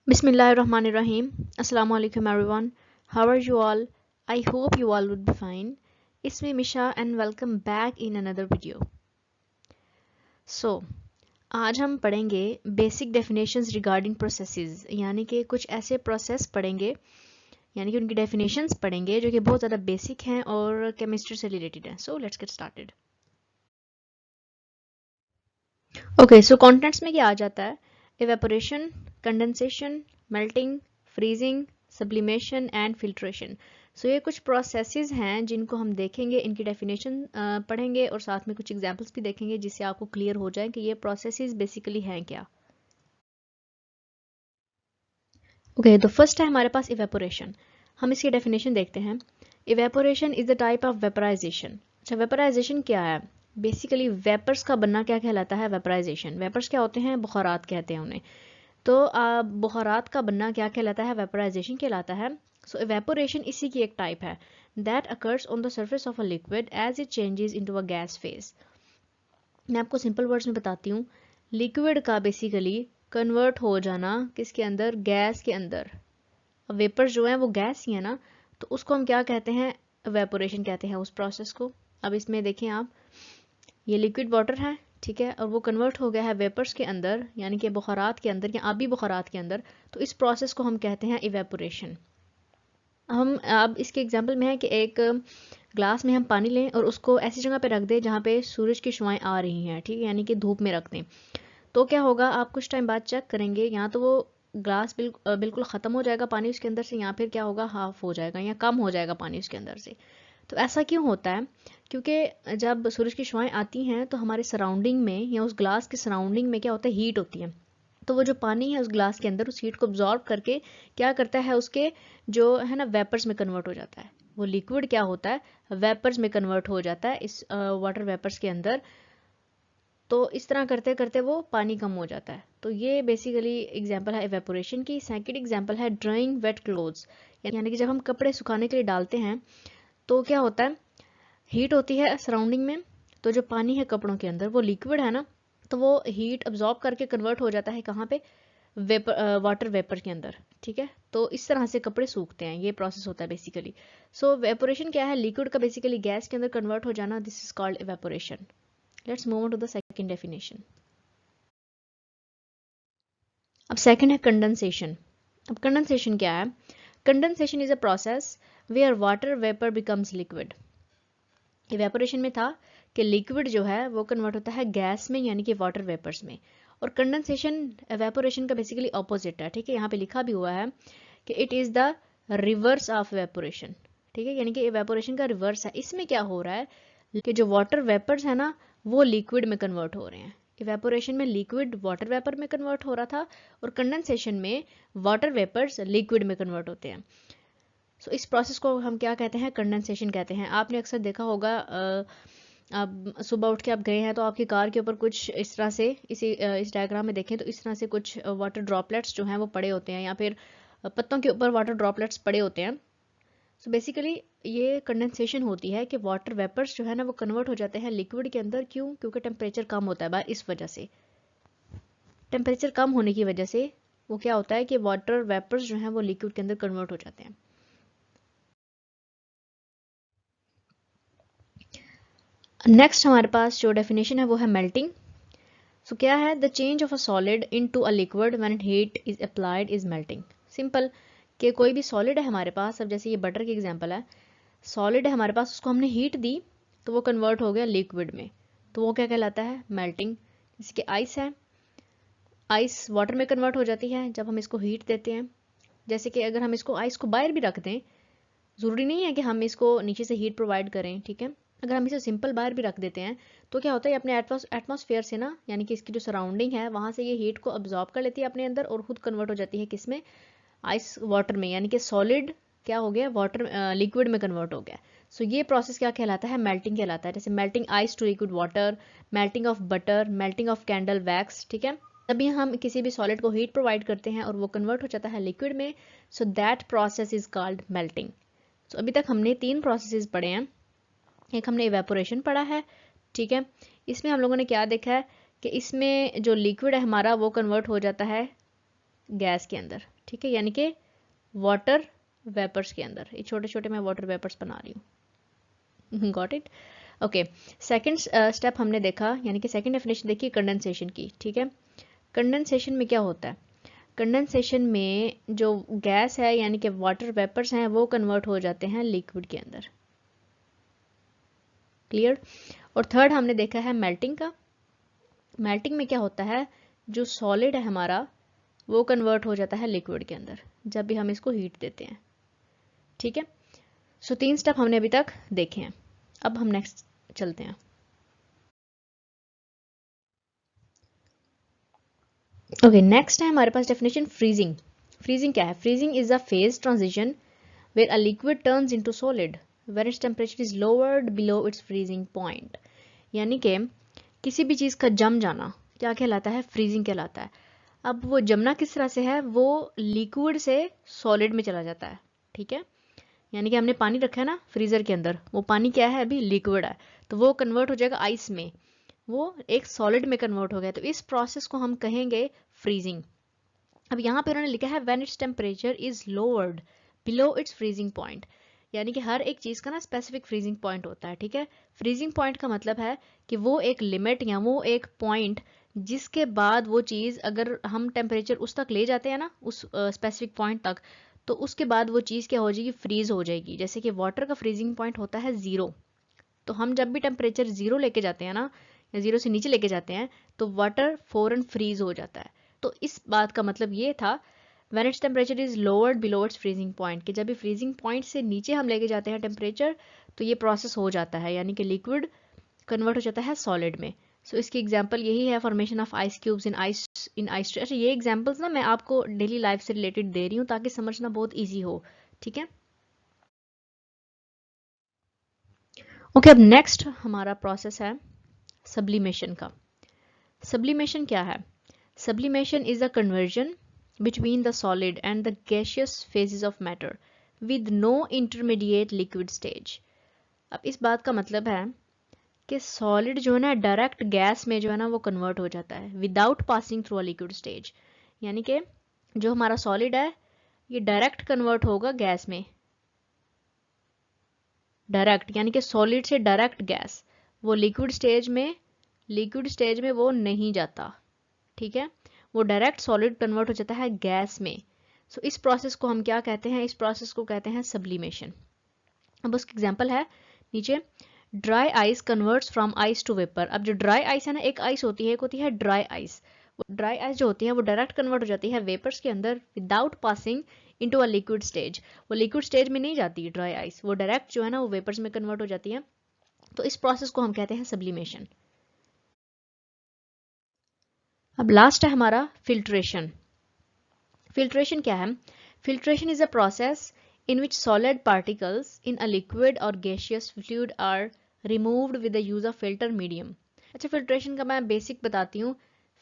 Bismillahirrahmanirrahim. Assalamu alaikum everyone. How are you all? I hope you all would be fine. It's me Misha and welcome back in another video. So, आज हम पढ़ेंगे basic definitions regarding processes, यानी कि कुछ ऐसे process पढ़ेंगे, यानी कि उनकी डेफिनेशंस पढ़ेंगे जो कि बहुत ज़्यादा बेसिक हैं और केमिस्ट्री से रिलेटेड हैं. So let's get started. Okay, so contents में क्या आ जाता है? Evaporation, condensation, melting, freezing, sublimation and filtration. So ये कुछ प्रोसेसेस हैं जिनको हम देखेंगे, इनकी डेफिनेशन पढ़ेंगे और साथ में कुछ एग्जांपल्स भी देखेंगे जिससे आपको क्लियर हो जाए कि ये प्रोसेसेस बेसिकली हैं क्या. ओके, तो फर्स्ट है हमारे पास इवेपोरेशन. हम इसकी डेफिनेशन देखते हैं. Evaporation is the type of vaporisation. अच्छा, वेपराइजेशन क्या है? बेसिकली वेपर्स का बनना क्या कहलाता है? वेपराइजेशन. वेपर्स क्या होते हैं? बुखारात कहते हैं उन्हें. तो बुखारात का बनना क्या कहलाता है? वेपराइजेशन कहलाता है. सो इवेपोरेशन इसी की एक टाइप है. That occurs on the surface of a liquid as it changes into a gas phase. मैं आपको सिंपल वर्ड्स में बताती हूँ. लिक्विड का बेसिकली कन्वर्ट हो जाना किसके अंदर? गैस के अंदर. वेपर्स जो है वो गैस ही है ना, तो उसको हम क्या कहते हैं? इवेपोरेशन कहते हैं उस प्रोसेस को. अब इसमें देखें आप, ये लिक्विड वाटर है, ठीक है, और वो कन्वर्ट हो गया है वेपर्स के अंदर, यानी कि बुखारात के अंदर या आबी बुखारात के अंदर. तो इस प्रोसेस को हम कहते हैं इवेपोरेशन. हम अब इसके एग्जांपल में है कि एक ग्लास में हम पानी लें और उसको ऐसी जगह पे रख दें जहाँ पे सूरज की शुआएं आ रही हैं, ठीक है, यानी कि धूप में रख दें. तो क्या होगा? आप कुछ टाइम बाद चेक करेंगे, यहाँ तो वो ग्लास बिल्कुल ख़त्म हो जाएगा पानी उसके अंदर से, या फिर क्या होगा? हाफ हो जाएगा या कम हो जाएगा पानी उसके अंदर से. तो ऐसा क्यों होता है? क्योंकि जब सूरज की शुआएं आती हैं तो हमारे सराउंडिंग में या उस ग्लास के सराउंडिंग में क्या होता है? हीट होती है. तो वो जो पानी है उस ग्लास के अंदर उस हीट को अब्जॉर्ब करके क्या करता है? उसके जो है ना वेपर्स में कन्वर्ट हो जाता है. वो लिक्विड क्या होता है? वेपर्स में कन्वर्ट हो जाता है इस वाटर वेपर्स के अंदर. तो इस तरह करते करते वो पानी कम हो जाता है. तो ये बेसिकली एग्जांपल है इवेपोरेशन की. सेकंड एग्जांपल है ड्राइंग वेट क्लोथ्स, यानी कि जब हम कपड़े सुखाने के लिए डालते हैं तो क्या होता है? हीट होती है सराउंडिंग में, तो जो पानी है कपड़ों के अंदर वो लिक्विड है ना, तो वो हीट अब्जॉर्ब करके कन्वर्ट हो जाता है कहाँ पे? वाटर वेपर के अंदर, ठीक है. तो इस तरह से कपड़े सूखते हैं, ये प्रोसेस होता है बेसिकली. सो वेपोरेशन क्या है? लिक्विड का बेसिकली गैस के अंदर कन्वर्ट हो जाना. This is called evaporation. Let's move on to the second definition. अब सेकंड है कंडेंसेशन. अब कंडेंसेशन क्या है? Condensation is a process where water vapour becomes liquid. Evaporation में था कि लिक्विड जो है वो कन्वर्ट होता है गैस में, यानी कि वाटर वेपर्स में. और कंडेंसेशन इवेपोरेशन का बेसिकली ऑपोजिट है, ठीक है. यहाँ पे लिखा भी हुआ है कि it is the reverse of evaporation, ठीक है, यानी कि इवेपोरेशन का रिवर्स है. इसमें क्या हो रहा है कि जो वाटर वेपर्स है ना वो लिक्विड में कन्वर्ट हो रहे हैं. इवेपोरेशन में लिक्विड वाटर वेपर में कन्वर्ट हो रहा था और कंडेंसेशन में वाटर वेपर्स लिक्विड में कन्वर्ट होते हैं. सो इस प्रोसेस को हम क्या कहते हैं? कंडेंसेशन कहते हैं. आपने अक्सर देखा होगा, आप सुबह उठ के आप गए हैं तो आपकी कार के ऊपर कुछ इस तरह से इस डायग्राम में देखें तो इस तरह से कुछ वाटर ड्रॉपलेट्स जो हैं वो पड़े होते हैं, या फिर पत्तों के ऊपर वाटर ड्रॉपलेट्स पड़े होते हैं. सो बेसिकली ये कंडेंसेशन होती है कि वाटर वेपर्स जो है ना वो कन्वर्ट हो जाते हैं लिक्विड के अंदर. क्यों? क्योंकि टेम्परेचर कम होता है. इस वजह से, टेम्परेचर कम होने की वजह से वो क्या होता है कि वाटर वेपर्स जो हैं वो लिक्विड के अंदर कन्वर्ट हो जाते हैं. नेक्स्ट हमारे पास जो डेफिनेशन है वो है मेल्टिंग. सो क्या है? The change of a solid into a liquid when heat is applied is melting. Simple, कि कोई भी सॉलिड है हमारे पास, अब जैसे ये बटर की एग्जांपल है, सॉलिड है हमारे पास, उसको हमने हीट दी तो वो कन्वर्ट हो गया लिक्विड में, तो वो क्या कहलाता है? मेल्टिंग. जैसे कि आइस है, आइस वाटर में कन्वर्ट हो जाती है जब हम इसको हीट देते हैं. जैसे कि अगर हम इसको आइस को बाहर भी रख दें, ज़रूरी नहीं है कि हम इसको नीचे से हीट प्रोवाइड करें, ठीक है. अगर हम इसे सिंपल बाहर भी रख देते हैं तो क्या होता है? अपने एटमॉस्फेयर से ना, यानी कि इसकी जो सराउंडिंग है वहाँ से ये हीट को अब्जॉर्ब कर लेती है अपने अंदर और खुद कन्वर्ट हो जाती है किस में? आइस वाटर में, यानी कि सॉलिड क्या हो गया? वाटर लिक्विड में कन्वर्ट हो गया. सो ये प्रोसेस क्या कहलाता है? मेल्टिंग कहलाता है. जैसे melting ice to liquid water, melting of butter, melting of candle wax, ठीक है. तभी हम किसी भी सॉलिड को हीट प्रोवाइड करते हैं और वो कन्वर्ट हो जाता है लिक्विड में. So that process is called melting. तो अभी तक हमने 3 प्रोसेसेस पढ़े हैं. एक हमने इवेपोरेशन पढ़ा है, ठीक है. इसमें हम लोगों ने क्या देखा है कि इसमें जो लिक्विड है हमारा वो कन्वर्ट हो जाता है गैस के अंदर, ठीक है, यानी कि वाटर वेपर्स के अंदर। ये छोटे छोटे मैं वाटर वेपर्स बना रही हूँ। Got it? Okay, second step हमने देखा, यानी कि सेकंड डेफिनेशन देखी कंडेंसेशन की। ठीक है, कंडेंसेशन में क्या होता है? कंडेंसेशन में जो गैस है यानी कि वाटर वेपर्स हैं वो कन्वर्ट हो जाते हैं लिक्विड के अंदर। क्लियर? और थर्ड हमने देखा है मेल्टिंग का। मेल्टिंग में क्या होता है, जो सॉलिड है हमारा वो कन्वर्ट हो जाता है लिक्विड के अंदर जब भी हम इसको हीट देते हैं। ठीक है, सो 3 स्टेप हमने अभी तक देखे हैं। अब हम नेक्स्ट चलते हैं। ओके, नेक्स्ट है हमारे पास डेफिनेशन फ्रीजिंग। फ्रीजिंग क्या है? Freezing is a phase transition where a liquid turns into solid when its temperature is lowered below its freezing point. यानी कि किसी भी चीज़ का जम जाना क्या कहलाता है? फ्रीजिंग कहलाता है। अब वो जमना किस तरह से है? वो लिक्विड से सॉलिड में चला जाता है। ठीक है, यानी कि हमने पानी रखा है ना फ्रीजर के अंदर, वो पानी क्या है? अभी लिक्विड है, तो वो कन्वर्ट हो जाएगा आइस में, वो एक सॉलिड में कन्वर्ट हो गया, तो इस प्रोसेस को हम कहेंगे फ्रीजिंग। अब यहाँ पे उन्होंने लिखा है when its temperature is lowered below its freezing point, यानी कि हर एक चीज़ का ना स्पेसिफिक फ्रीजिंग पॉइंट होता है। ठीक है, फ्रीजिंग पॉइंट का मतलब है कि वो एक लिमिट या वो एक पॉइंट जिसके बाद वो चीज़ अगर हम टेम्परेचर उस तक ले जाते हैं ना, उस स्पेसिफिक पॉइंट तक, तो उसके बाद वो चीज़ क्या हो जाएगी? फ्रीज हो जाएगी। जैसे कि वाटर का फ्रीजिंग पॉइंट होता है 0, तो हम जब भी टेम्परेचर 0 लेके जाते हैं ना, या 0 से नीचे लेके जाते हैं, तो वाटर फौरन फ्रीज हो जाता है। तो इस बात का मतलब ये था when its temperature is lowered below its freezing point, कि जब भी फ्रीजिंग पॉइंट से नीचे हम लेके जाते हैं टेम्परेचर, तो ये प्रोसेस हो जाता है, यानी कि लिक्विड कन्वर्ट हो जाता है सॉलिड में। सो इसकी एग्जांपल यही है, formation of ice cubes in ice tray. अच्छा, ये एग्जांपल्स ना मैं आपको डेली लाइफ से रिलेटेड दे रही हूँ ताकि समझना बहुत ईजी हो। ठीक है, ओके, अब नेक्स्ट हमारा प्रोसेस है सब्लिमेशन का। सब्लिमेशन क्या है? Sublimation is a conversion between the solid and the gaseous phases of matter with no intermediate liquid stage. अब इस बात का मतलब है कि सॉलिड जो है ना डायरेक्ट गैस में जो है ना वो कन्वर्ट हो जाता है without passing through a liquid stage. यानी कि जो हमारा सॉलिड है ये डायरेक्ट कन्वर्ट होगा गैस में, डायरेक्ट, यानी कि सॉलिड से डायरेक्ट गैस, वो लिक्विड स्टेज में वो नहीं जाता। ठीक है, वो डायरेक्ट सॉलिड कन्वर्ट हो जाता है गैस में। सो इस प्रोसेस को हम क्या कहते हैं? इस प्रोसेस को कहते हैं सब्लिमेशन। अब उसका एग्जांपल है नीचे, dry ice converts from ice to vapour. अब जो ड्राई आइस है ना, एक आइस होती है, एक होती है ड्राई आइस। वो ड्राई आइस जो होती है वो डायरेक्ट कन्वर्ट हो जाती है वेपर्स के अंदर without passing into a liquid stage. वो लिक्विड स्टेज में नहीं जाती ड्राई आइस, वो डायरेक्ट जो है ना वो वेपर्स में कन्वर्ट हो जाती है। तो इस प्रोसेस को हम कहते हैं सब्लिमेशन। अब लास्ट है हमारा फिल्ट्रेशन। फिल्ट्रेशन क्या है? Filtration is a process in which solid particles in a liquid और gaseous fluid are removed with the use of filter medium. अच्छा, फिल्ट्रेशन का मैं बेसिक बताती हूँ,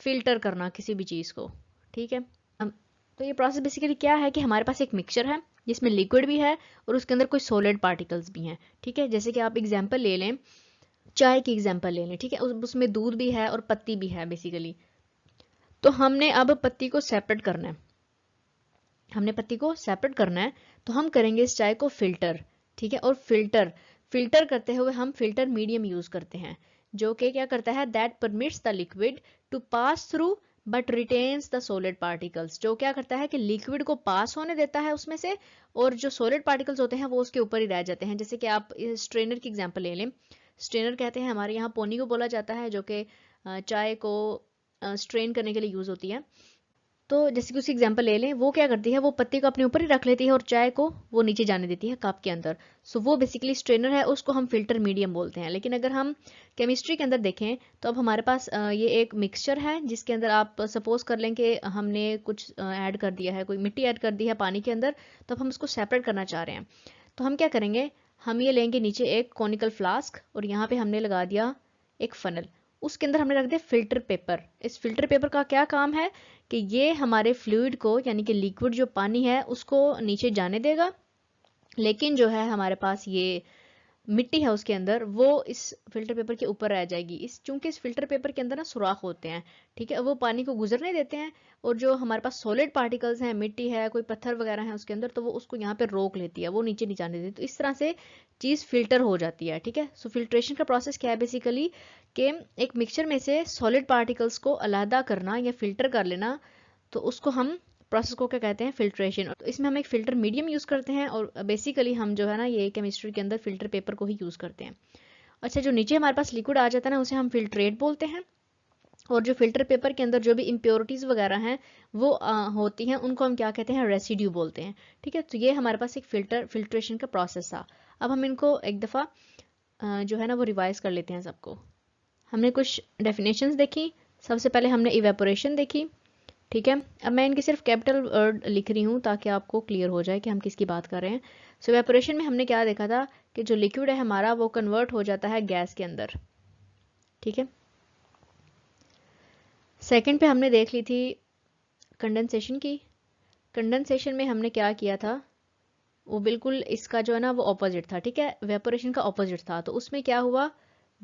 फिल्टर करना किसी भी चीज़ को। ठीक है, तो ये प्रोसेस बेसिकली क्या है कि हमारे पास एक मिक्सचर है जिसमें लिक्विड भी है और उसके अंदर कोई सॉलिड पार्टिकल्स भी हैं। ठीक है, जैसे कि आप एग्जांपल ले लें, चाय की एग्जांपल ले लें। ठीक है, उसमें दूध भी है और पत्ती भी है बेसिकली। तो हमने अब पत्ती को सेपरेट करना है, तो हम करेंगे इस चाय को फिल्टर। ठीक है, और फिल्टर करते हुए हम फिल्टर मीडियम यूज करते हैं, जो कि क्या करता है? That permits the liquid to pass through but retains the solid particles. जो क्या करता है कि लिक्विड को पास होने देता है उसमें से, और जो सॉलिड पार्टिकल्स होते हैं वो उसके ऊपर ही रह जाते हैं। जैसे कि आप स्ट्रेनर की एग्जांपल ले लें। स्ट्रेनर कहते हैं, हमारे यहाँ पोनी को बोला जाता है, जो कि चाय को स्ट्रेन करने के लिए यूज होती है। तो जैसे कि उसकी एग्जांपल ले लें, वो क्या करती है? वो पत्ती को अपने ऊपर ही रख लेती है और चाय को वो नीचे जाने देती है कप के अंदर। सो वो बेसिकली स्ट्रेनर है, उसको हम फिल्टर मीडियम बोलते हैं। लेकिन अगर हम केमिस्ट्री के अंदर देखें तो अब हमारे पास ये एक मिक्सचर है जिसके अंदर आप सपोज कर लें कि हमने कुछ ऐड कर दिया है, कोई मिट्टी ऐड कर दी है पानी के अंदर, तो अब हम उसको सेपरेट करना चाह रहे हैं। तो हम क्या करेंगे? हम ये लेंगे नीचे एक कॉनिकल फ्लास्क और यहाँ पे हमने लगा दिया एक फनल, उसके अंदर हमने रख दिया फिल्टर पेपर। इस फिल्टर पेपर का क्या काम है कि ये हमारे फ्लूइड को, यानी कि लिक्विड जो पानी है उसको नीचे जाने देगा, लेकिन जो है हमारे पास ये मिट्टी है उसके अंदर, वो इस फिल्टर पेपर के ऊपर रह जाएगी। इस चूंकि इस फिल्टर पेपर के अंदर ना सुराख होते हैं, ठीक है, वो पानी को गुजरने देते हैं, और जो हमारे पास सॉलिड पार्टिकल्स हैं, मिट्टी है, कोई पत्थर वगैरह है उसके अंदर, तो वो उसको यहाँ पे रोक लेती है, वो नीचे नहीं जाने देती। तो इस तरह से चीज़ फिल्टर हो जाती है, ठीक है। सो फिल्ट्रेशन का प्रोसेस क्या है बेसिकली, कि एक मिक्सचर में से सॉलिड पार्टिकल्स को अलहदा करना या फिल्टर कर लेना, तो उसको हम प्रोसेस को क्या कहते हैं, फिल्ट्रेशन। तो इसमें हम एक फिल्टर मीडियम यूज़ करते हैं, और बेसिकली हम जो है ना ये केमिस्ट्री के अंदर फिल्टर पेपर को ही यूज़ करते हैं। अच्छा, जो नीचे हमारे पास लिक्विड आ जाता है ना, उसे हम फिल्ट्रेट बोलते हैं, और जो फिल्टर पेपर के अंदर जो भी इम्प्योरिटीज़ वगैरह हैं वो होती हैं, उनको हम क्या कहते हैं, रेसिड्यू बोलते हैं, ठीक है। तो ये हमारे पास एक फिल्ट्रेशन का प्रोसेस था। अब हम इनको एक दफ़ा जो है ना वो रिवाइज कर लेते हैं सबको। हमने कुछ डेफिनेशंस देखी, सबसे पहले हमने इवेपोरेशन देखी, ठीक है। अब मैं इनकी सिर्फ कैपिटल वर्ड लिख रही हूँ ताकि आपको क्लियर हो जाए कि हम किसकी बात कर रहे हैं। सो इवेपोरेशन में हमने क्या देखा था कि जो लिक्विड है हमारा वो कन्वर्ट हो जाता है गैस के अंदर, ठीक है। सेकंड पे हमने देख ली थी कंडेंसेशन की। कंडेंसेशन में हमने क्या किया था, वो बिल्कुल इसका जो है ना वो ऑपोजिट था, ठीक है, वेपोरेशन का ऑपोजिट था। तो उसमें क्या हुआ,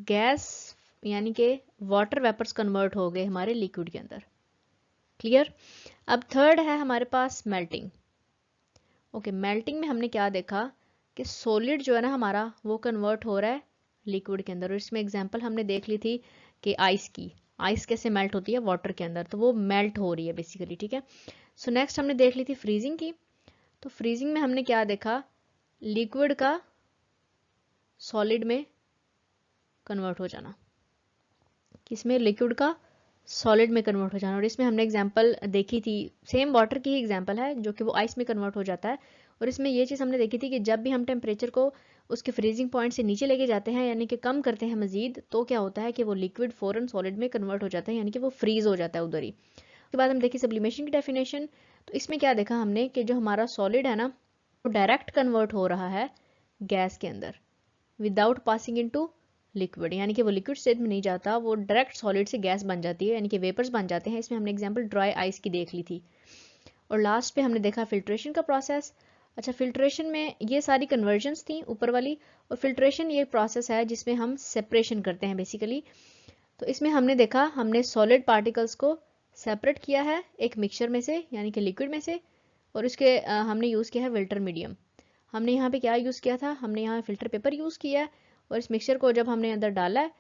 गैस यानी कि वाटर वेपर्स कन्वर्ट हो गए हमारे लिक्विड के अंदर, क्लियर। अब थर्ड है हमारे पास मेल्टिंग। ओके, मेल्टिंग में हमने क्या देखा कि सॉलिड जो है ना हमारा वो कन्वर्ट हो रहा है लिक्विड के अंदर, और इसमें एग्जांपल हमने देख ली थी कि आइस की, आइस कैसे मेल्ट होती है वाटर के अंदर, तो वो मेल्ट हो रही है बेसिकली, ठीक है। सो नेक्स्ट हमने देख ली थी फ्रीजिंग की। तो फ्रीजिंग में हमने क्या देखा, लिक्विड का सॉलिड में कन्वर्ट हो जाना, किसमें, लिक्विड का सॉलिड में कन्वर्ट हो जाना। और इसमें हमने एग्जांपल देखी थी, सेम वाटर की ही एग्जांपल है, जो कि वो आइस में कन्वर्ट हो जाता है। और इसमें ये चीज़ हमने देखी थी कि जब भी हम टेम्परेचर को उसके फ्रीजिंग पॉइंट से नीचे लेके जाते हैं, यानी कि कम करते हैं मजीद, तो क्या होता है कि वो लिक्विड फ़ौरन सॉलिड में कन्वर्ट हो जाता है, यानी कि वो फ्रीज हो जाता है उधर ही। उसके बाद हम देखी सब्लिमेशन की डेफिनेशन। तो इसमें क्या देखा हमने कि जो हमारा सॉलिड है ना वो डायरेक्ट कन्वर्ट हो रहा है गैस के अंदर विदाउट पासिंग इनटू लिक्विड, यानी कि वो लिक्विड स्टेट में नहीं जाता, वो डायरेक्ट सॉलिड से गैस बन जाती है, यानी कि वेपर्स बन जाते हैं। इसमें हमने एग्जांपल ड्राई आइस की देख ली थी। और लास्ट पे हमने देखा फिल्ट्रेशन का प्रोसेस। अच्छा, फिल्ट्रेशन में ये सारी कन्वर्जन्स थी ऊपर वाली, और फिल्ट्रेशन ये प्रोसेस है जिसमें हम सेपरेशन करते हैं बेसिकली। तो इसमें हमने देखा, हमने सॉलिड पार्टिकल्स को सेपरेट किया है एक मिक्सचर में से, यानी कि लिक्विड में से, और इसके हमने यूज़ किया है फिल्टर मीडियम। हमने यहाँ पे क्या यूज़ किया था, हमने यहाँ फिल्टर पेपर यूज़ किया है, और इस मिक्सचर को जब हमने अंदर डाला है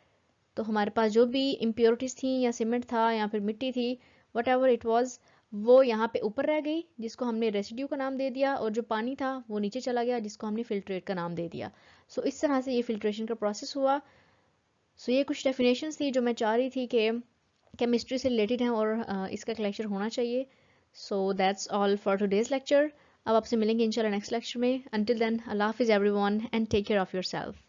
तो हमारे पास जो भी इम्प्योरिटीज़ थी, या सीमेंट था या फिर मिट्टी थी, वट एवर इट वॉज, वो यहाँ पे ऊपर रह गई, जिसको हमने रेसिड्यू का नाम दे दिया, और जो पानी था वो नीचे चला गया, जिसको हमने फिल्ट्रेट का नाम दे दिया। सो इस तरह से ये फिल्ट्रेशन का प्रोसेस हुआ। सो ये कुछ डेफिनेशंस थी जो मैं चाह रही थी कि केमिस्ट्री से रिलेटेड हैं, और इसका एक लेक्चर होना चाहिए। So that's all for today's lecture. अब आपसे मिलेंगे इंशाल्लाह नेक्स्ट लेक्चर में। अंटिल देन, अल्लाह हाफिज़ everyone, and take care of yourself.